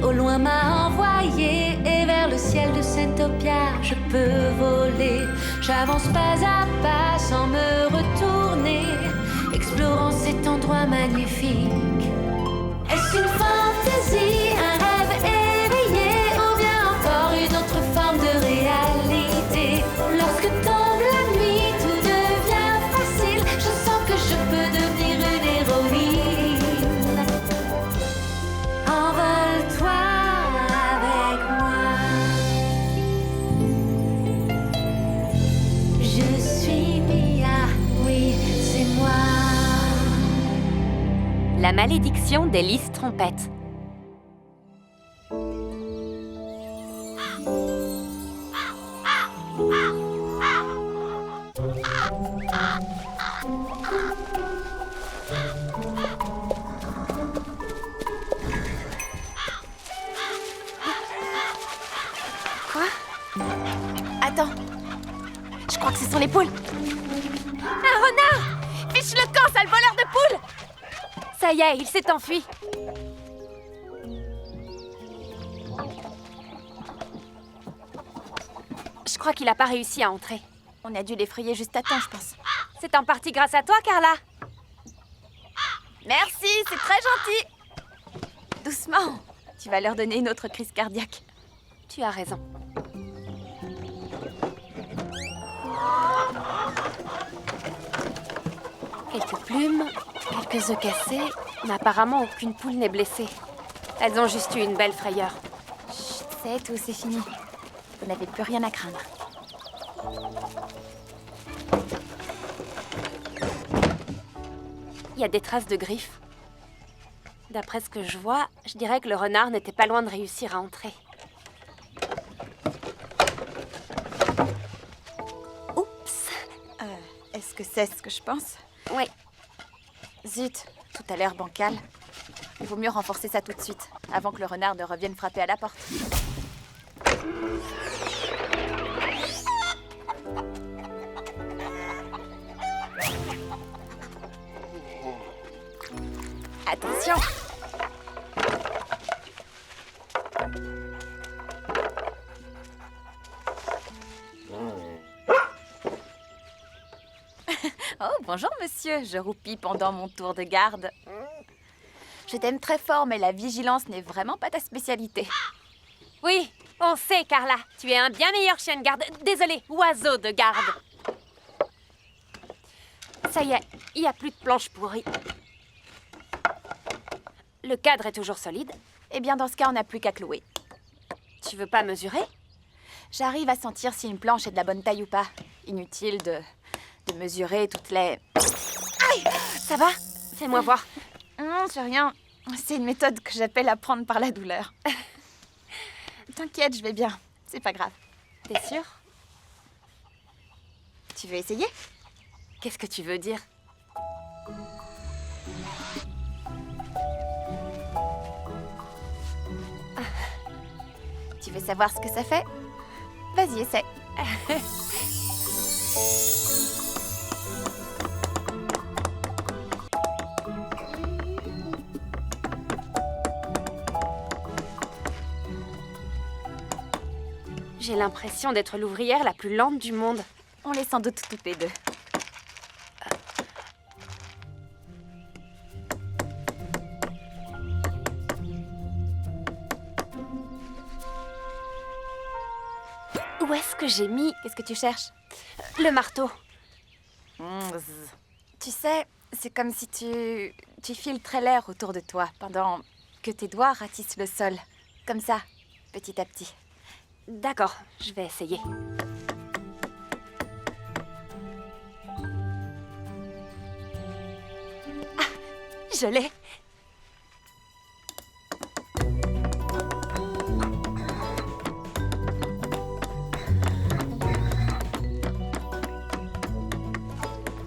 au loin m'a envoyé. Et vers le ciel de Saintopia, je peux voler. J'avance pas à pas sans me retourner, explorant cet endroit magnifique. Est-ce une fantaisie, un rêve éveillé, ou bien encore une autre forme de réalité? Lorsque tombe la nuit, tout devient facile. Je sens que je peux devenir une héroïne. Envole-toi avec moi. Je suis Mia, oui, c'est moi. La malédiction des lys trompettes. Quoi? Attends. Je crois que ce sont les poules. Un renard! Fiche le camp, sale voleur de poules! Ça y est, il s'est enfui. Je crois qu'il n'a pas réussi à entrer. On a dû l'effrayer juste à temps, je pense. C'est en partie grâce à toi, Carla. Merci, c'est très gentil. Doucement, tu vas leur donner une autre crise cardiaque. Tu as raison. Quelques plumes, quelques œufs cassés, mais apparemment aucune poule n'est blessée. Elles ont juste eu une belle frayeur. Chut, c'est tout, c'est fini. Vous n'avez plus rien à craindre. Il y a des traces de griffes. D'après ce que je vois, je dirais que le renard n'était pas loin de réussir à entrer. Oups! Est-ce que c'est ce que je pense? Oui. Zut, tout a l'air bancal. Il vaut mieux renforcer ça tout de suite, avant que le renard ne revienne frapper à la porte. Attention! Oh, bonjour monsieur, je roupis pendant mon tour de garde. Je t'aime très fort, mais la vigilance n'est vraiment pas ta spécialité. Oui, on sait, Carla. Tu es un bien meilleur chien de garde. Désolée, oiseau de garde. Ça y est, il n'y a plus de planches pourries. Le cadre est toujours solide. Eh bien, dans ce cas, on n'a plus qu'à clouer. Tu veux pas mesurer? J'arrive à sentir si une planche est de la bonne taille ou pas. Inutile de mesurer toutes les... Aïe! Ça va? Fais-moi voir. Non, c'est rien. C'est une méthode que j'appelle apprendre par la douleur. T'inquiète, je vais bien. C'est pas grave. T'es sûre? Tu veux essayer? Qu'est-ce que tu veux dire? Tu veux savoir ce que ça fait? Vas-y, essaie. J'ai l'impression d'être l'ouvrière la plus lente du monde. On l'est sans doute toutes les deux. Où est-ce que j'ai mis Qu'est-ce que tu cherches? le marteau? Tu sais, c'est comme si tu filtrais l'air autour de toi pendant que tes doigts ratissent le sol. Comme ça, petit à petit. D'accord, je vais essayer. Ah, je l'ai.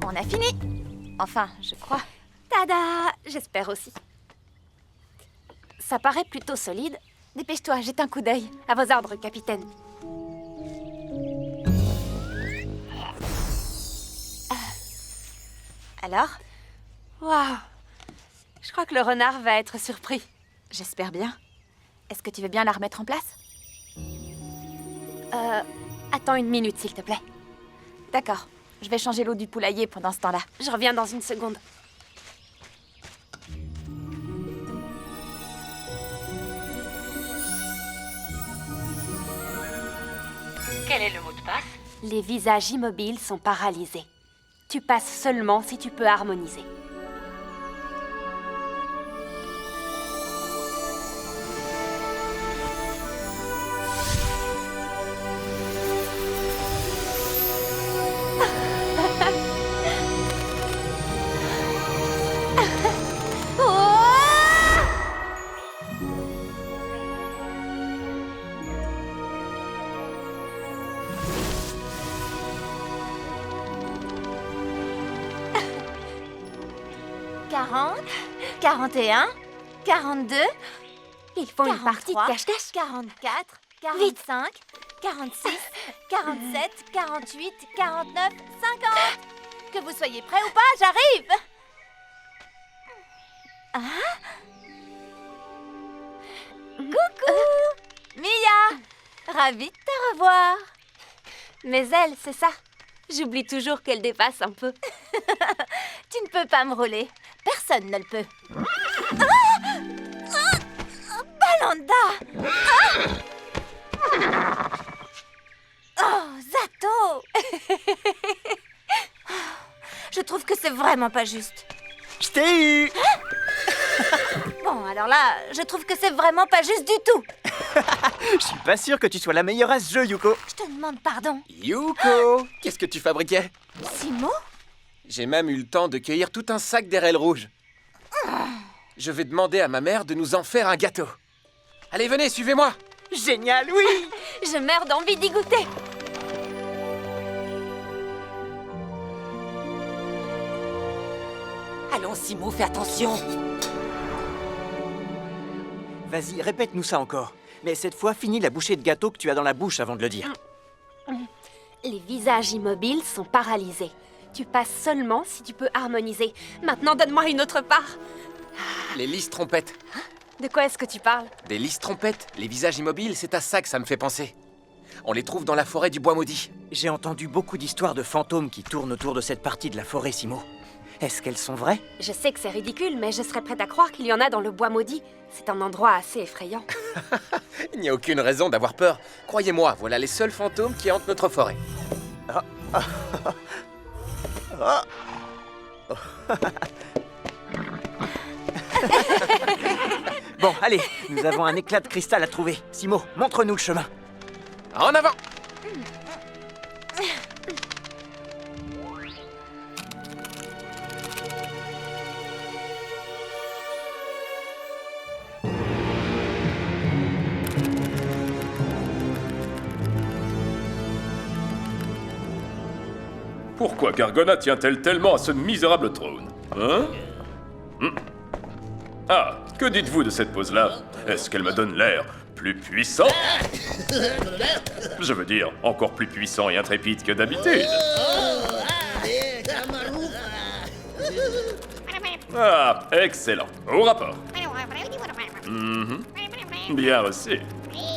On a fini. Enfin, je crois. Tada! J'espère aussi. Ça paraît plutôt solide. Dépêche-toi, jette un coup d'œil. À vos ordres, capitaine. Alors? Waouh! Je crois que le renard va être surpris. J'espère bien. Est-ce que tu veux bien la remettre en place? Attends une minute, s'il te plaît. D'accord. Je vais changer l'eau du poulailler pendant ce temps-là. Je reviens dans une seconde. Quel est le mot de passe? Les visages immobiles sont paralysés. Tu passes seulement si tu peux harmoniser. « 40, 41, 42, Ils font une partie de 43, cache-cache. 44, 45, 46, 47, 48, 49, 50. Que vous soyez prêts ou pas, j'arrive. Coucou, Mia. Ravie de te revoir. Mes ailes, c'est ça. J'oublie toujours qu'elles dépassent un peu. Tu ne peux pas me rouler. Personne ne le peut. Balanda. Oh, Zato. Je trouve que c'est vraiment pas juste. Je t'ai eu! Bon, alors là, je trouve que c'est vraiment pas juste du tout. Je suis pas sûr que tu sois la meilleure à ce jeu, Yuko. Je te demande pardon. Yuko, qu'est-ce que tu fabriquais? Simo? J'ai même eu le temps de cueillir tout un sac d'érelles rouges. Je vais demander à ma mère de nous en faire un gâteau. Allez, venez, suivez-moi. Génial, oui! Je meurs d'envie d'y goûter. Allons, Simo, fais attention. Vas-y, répète-nous ça encore. Mais cette fois, finis la bouchée de gâteau que tu as dans la bouche avant de le dire. Les visages immobiles sont paralysés. Tu passes seulement si tu peux harmoniser. Maintenant, donne-moi une autre part. Les lisses trompettes. De quoi est-ce que tu parles? Des lisses trompettes, les visages immobiles, c'est à ça que ça me fait penser. On les trouve dans la forêt du bois maudit. J'ai entendu beaucoup d'histoires de fantômes qui tournent autour de cette partie de la forêt, Simo. Est-ce qu'elles sont vraies? Je sais que c'est ridicule, mais je serais prête à croire qu'il y en a dans le bois maudit. C'est un endroit assez effrayant. Il n'y a aucune raison d'avoir peur. Croyez-moi, voilà les seuls fantômes qui hantent notre forêt. Bon, allez, nous avons un éclat de cristal à trouver. Simo, montre-nous le chemin. En avant! Pourquoi Gargona tient-elle tellement à ce misérable trône? Hein? Ah, que dites-vous de cette pose-là? Est-ce qu'elle me donne l'air plus puissant? Je veux dire, encore plus puissant et intrépide que d'habitude. Ah, excellent. Au rapport. Bien reçu.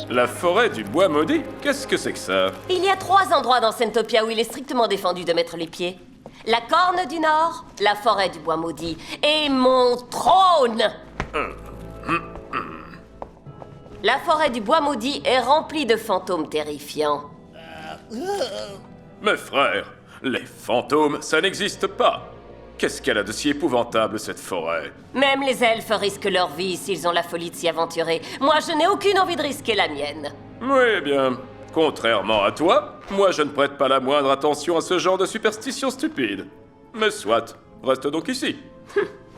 La forêt du bois maudit? Qu'est-ce que c'est que ça? Il y a 3 endroits dans Sentopia où il est strictement défendu de mettre les pieds. La Corne du Nord, la forêt du bois maudit et mon trône. La forêt du bois maudit est remplie de fantômes terrifiants. Mes frères, les fantômes, ça n'existe pas. Qu'est-ce qu'elle a de si épouvantable, cette forêt? Même les elfes risquent leur vie s'ils ont la folie de s'y aventurer. Moi, je n'ai aucune envie de risquer la mienne. Oui, bien. Contrairement à toi, moi je ne prête pas la moindre attention à ce genre de superstition stupide. Mais soit, reste donc ici.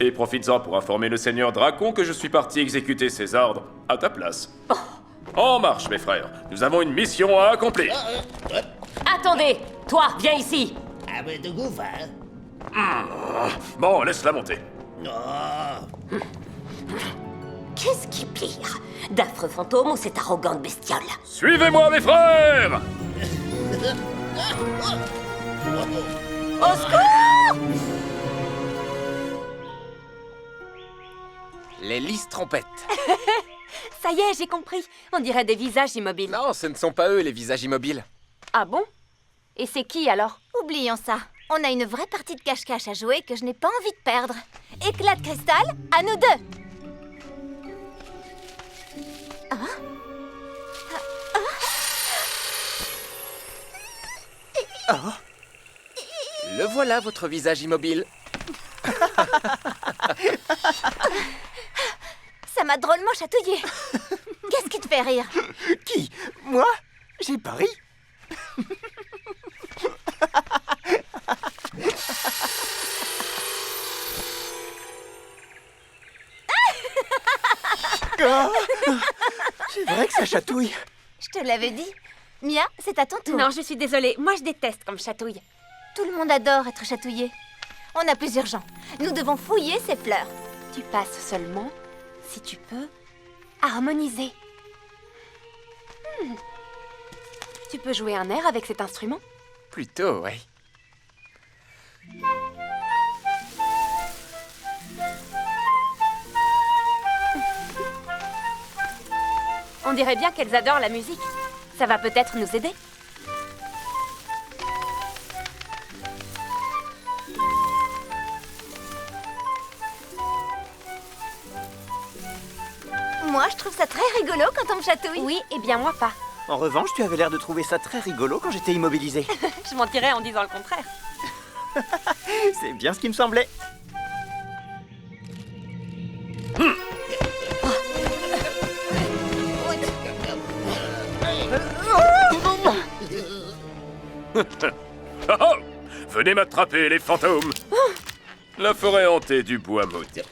Et profites-en pour informer le seigneur Dracon que je suis parti exécuter ses ordres à ta place. En marche, mes frères. Nous avons une mission à accomplir. Attendez, toi, viens ici. Bon, laisse-la monter. Qu'est-ce qui est pire? D'affreux fantômes ou cette arrogante bestiole? Suivez-moi, mes frères! Au secours! Les lisses trompettes. Ça y est, j'ai compris. On dirait des visages immobiles. Non, ce ne sont pas eux les visages immobiles. Ah bon? Et c'est qui alors? Oublions ça. On a une vraie partie de cache-cache à jouer que je n'ai pas envie de perdre. Éclat de cristal, à nous deux. Le voilà, votre visage immobile. Ça m'a drôlement chatouillé. Qu'est-ce qui te fait rire? Qui? Moi? J'ai pas ri. Ah, c'est vrai que ça chatouille. Je te l'avais dit. Mia, c'est à ton tour. Non, je suis désolée. Moi, je déteste comme chatouille. Tout le monde adore être chatouillé. On a plus urgent. Nous devons fouiller ces fleurs. Tu passes seulement, si tu peux, harmoniser. Tu peux jouer un air avec cet instrument? Plutôt, ouais. On dirait bien qu'elles adorent la musique. Ça va peut-être nous aider. Moi, je trouve ça très rigolo quand on me chatouille. Oui, et bien moi pas. En revanche, tu avais l'air de trouver ça très rigolo quand j'étais immobilisé. Je mentirais en disant le contraire. C'est bien ce qui me semblait. Oh oh! Venez m'attraper, les fantômes! La forêt hantée du bois maudit.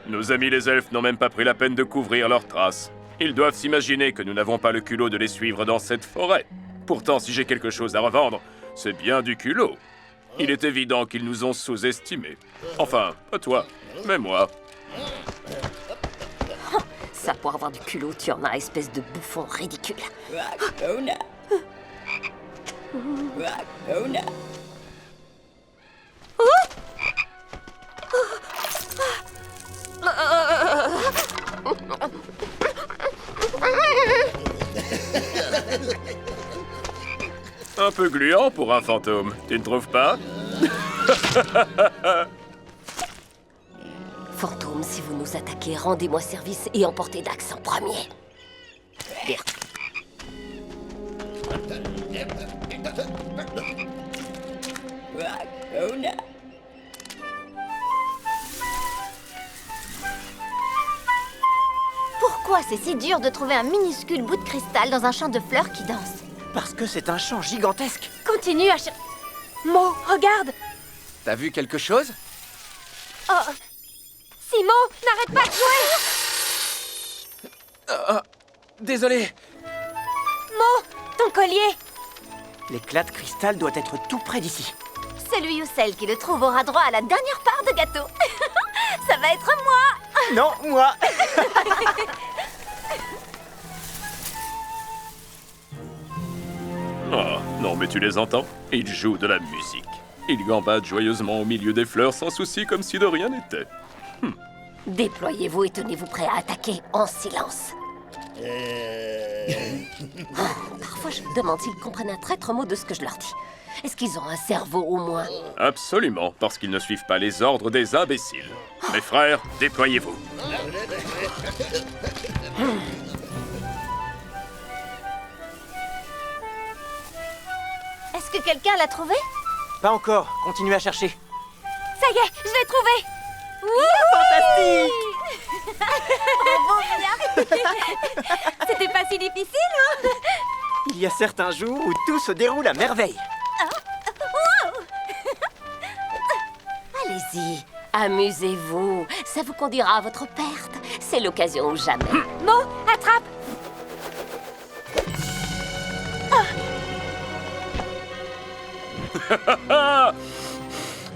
Nos amis les elfes n'ont même pas pris la peine de couvrir leurs traces. Ils doivent s'imaginer que nous n'avons pas le culot de les suivre dans cette forêt. Pourtant, si j'ai quelque chose à revendre, c'est bien du culot. Il est évident qu'ils nous ont sous-estimés. Enfin, pas toi, mais moi. Ça, pour avoir du culot, tu en as, espèce de bouffon ridicule. Un peu gluant pour un fantôme, tu ne trouves pas? Fantôme, si vous nous attaquez, rendez-moi service et emportez Dax en premier. Pourquoi c'est si dur de trouver un minuscule bout de cristal dans un champ de fleurs qui danse? Parce que c'est un champ gigantesque. Continue à Mo, regarde! T'as vu quelque chose? Oh! Simo, n'arrête pas de jouer! Désolé. Mo, ton collier! L'éclat de cristal doit être tout près d'ici. Celui ou celle qui le trouve aura droit à la dernière part de gâteau. Ça va être moi! Non, moi. Oh, non mais tu les entends? Ils jouent de la musique. Ils gambadent joyeusement au milieu des fleurs sans souci comme si de rien n'était. Déployez-vous et tenez-vous prêts à attaquer en silence. Parfois, je me demande s'ils comprennent un traître mot de ce que je leur dis. Est-ce qu'ils ont un cerveau au moins? Absolument, parce qu'ils ne suivent pas les ordres des imbéciles. Mes frères, déployez-vous. Est-ce que quelqu'un l'a trouvé? Pas encore. Continue à chercher. Ça y est, je l'ai trouvé! C'était pas si difficile, hein? Il y a certains jours où tout se déroule à merveille. Allez-y, amusez-vous. Ça vous conduira à votre perte. C'est l'occasion ou jamais. Mo, attrape!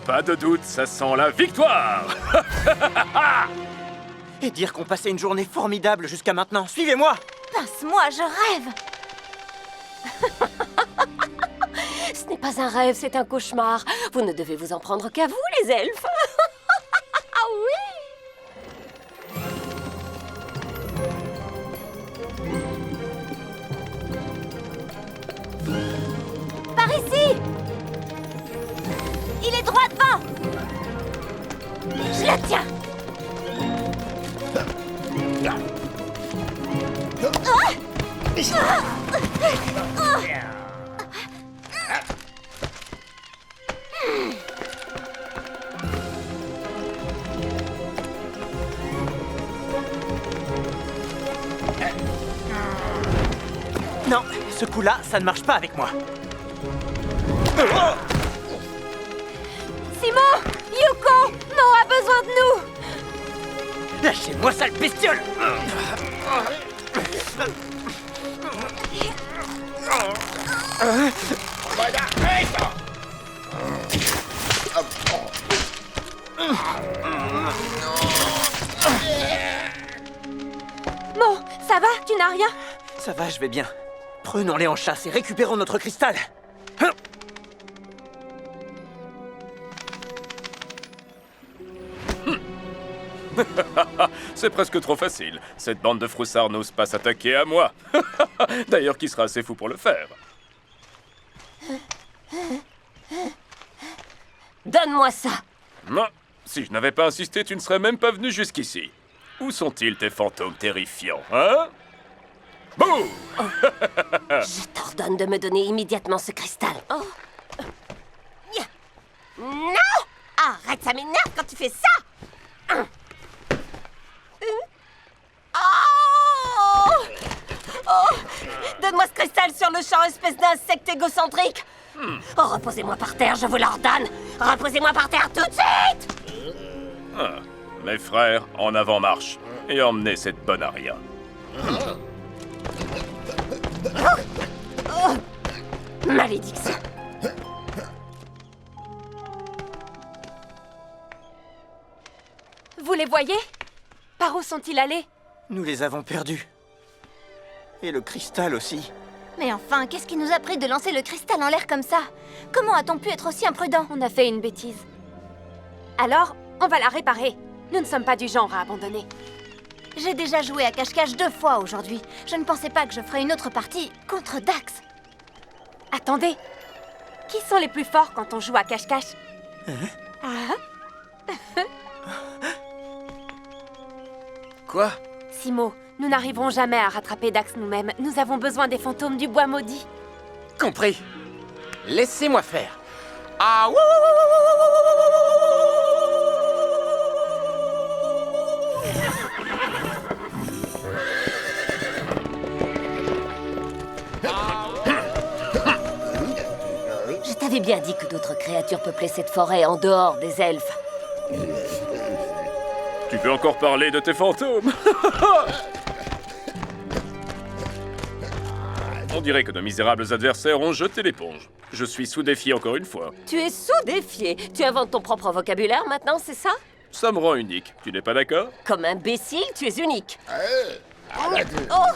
Pas de doute, ça sent la victoire. Et dire qu'on passait une journée formidable jusqu'à maintenant. Suivez-moi. Pince-moi, je rêve! pas un rêve, c'est un cauchemar. Vous ne devez vous en prendre qu'à vous, les elfes. Ah oui! Par ici! Il est droit devant! Je le tiens! Non, ce coup-là, ça ne marche pas avec moi. Simon! Yuko! Non a besoin de nous! Lâchez-moi, sale bestiole! Bon, ça va? Tu n'as rien? Ça va, je vais bien. Prenons-les en chasse et récupérons notre cristal. Hein? C'est presque trop facile. Cette bande de froussards n'ose pas s'attaquer à moi. D'ailleurs, qui sera assez fou pour le faire? Donne-moi ça. Non, si je n'avais pas insisté, tu ne serais même pas venu jusqu'ici. Où sont-ils tes fantômes terrifiants, hein? Bouh! Je t'ordonne de me donner immédiatement ce cristal. Oh. Non! Arrête, ça m'énerve quand tu fais ça! Oh! Oh! Donne-moi ce cristal sur le champ, espèce d'insecte égocentrique! Oh, reposez-moi par terre, je vous l'ordonne! Reposez-moi par terre tout de suite! Ah, mes frères, en avant marche. Et emmenez cette bonne aria. Malédiction! Vous les voyez? Par où sont-ils allés? Nous les avons perdus. Et le cristal aussi. Mais enfin, qu'est-ce qui nous a pris de lancer le cristal en l'air comme ça? Comment a-t-on pu être aussi imprudent? On a fait une bêtise. Alors, on va la réparer. Nous ne sommes pas du genre à abandonner. J'ai déjà joué à cache-cache 2 fois aujourd'hui. Je ne pensais pas que je ferais une autre partie contre Dax. Attendez. Qui sont les plus forts quand on joue à cache-cache? Quoi? Simo, nous n'arriverons jamais à rattraper Dax nous-mêmes. Nous avons besoin des fantômes du bois maudit. Compris. Laissez-moi faire. Ah ouh! Je t'avais bien dit que d'autres créatures peuplaient cette forêt en dehors des elfes. Tu peux encore parler de tes fantômes? On dirait que nos misérables adversaires ont jeté l'éponge. Je suis sous défi encore une fois. Tu es sous-défié. Tu inventes ton propre vocabulaire maintenant, c'est ça? Ça me rend unique. Tu n'es pas d'accord? Comme imbécile, tu es unique. Oh!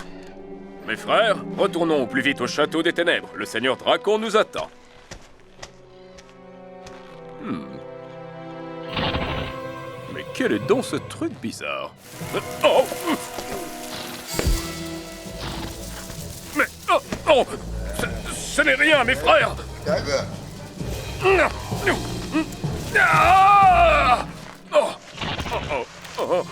Mes frères, retournons au plus vite au château des ténèbres. Le seigneur Dracon nous attend. Mais quel est donc ce truc bizarre? Oh! Mais oh, oh! Ce n'est rien, mes frères! Ah! Oh! Oh, oh, oh.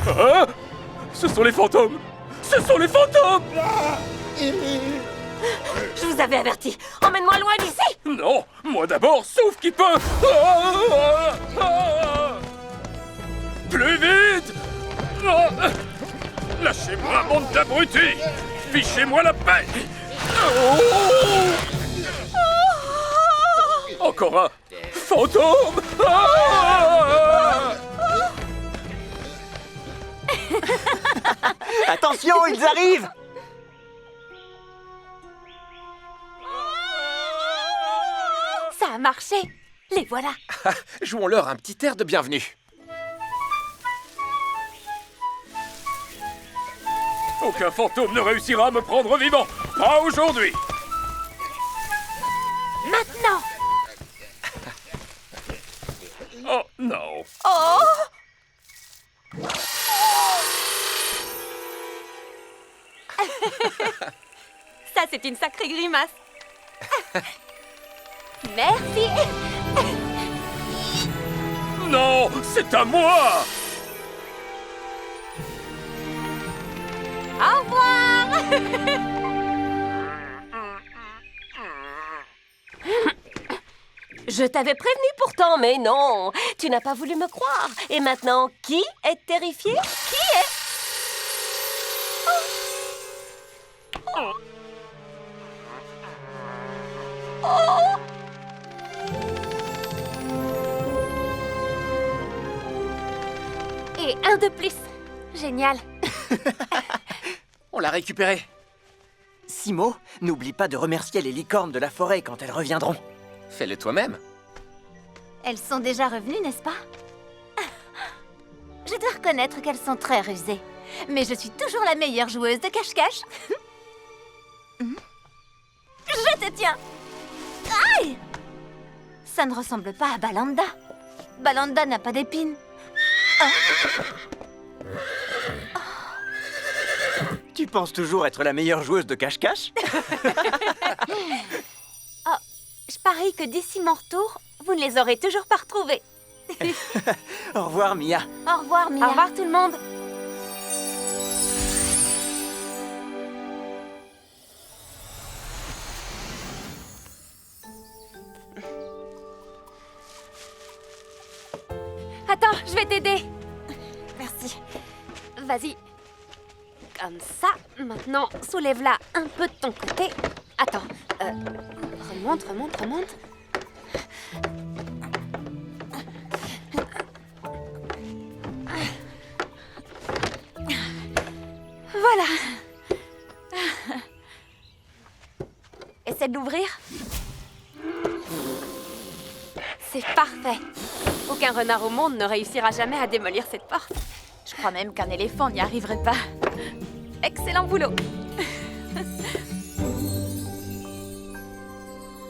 Ah! Ce sont les fantômes! Ce sont les fantômes! Je vous avais averti. Emmène-moi loin d'ici! Non, moi d'abord, sauf qui peut! Ah! Ah! Plus vite! Ah! Lâchez-moi, bande d'abrutis! Fichez-moi la paix! Oh! Encore un fantôme! Ah! Attention, ils arrivent! Ça a marché. Les voilà. Jouons-leur un petit air de bienvenue. Aucun fantôme ne réussira à me prendre vivant. Pas aujourd'hui. Maintenant! Oh non. Oh! Ça, c'est une sacrée grimace. Merci. Non, c'est à moi. Au revoir. Je t'avais prévenu pourtant, mais non. Tu n'as pas voulu me croire. Et maintenant, qui est terrifié? Qui est... Et un de plus. Génial. On l'a récupéré. Simo, n'oublie pas de remercier les licornes de la forêt quand elles reviendront. Fais-le toi-même. Elles sont déjà revenues, n'est-ce pas? Je dois reconnaître qu'elles sont très rusées. Mais je suis toujours la meilleure joueuse de cache-cache. Je te tiens. Aïe! Ça ne ressemble pas à Balanda. Balanda n'a pas d'épines. Tu penses toujours être la meilleure joueuse de cache-cache? Je parie que d'ici mon retour, vous ne les aurez toujours pas retrouvés. Au revoir, Mia. Au revoir, Mia. Au revoir tout le monde. Attends, je vais t'aider. Merci. Vas-y. Comme ça. Maintenant, soulève-la un peu de ton côté. Attends. Remonte. Voilà. Essaie de l'ouvrir. C'est parfait. Aucun renard au monde ne réussira jamais à démolir cette porte. Je crois même qu'un éléphant n'y arriverait pas. Excellent boulot.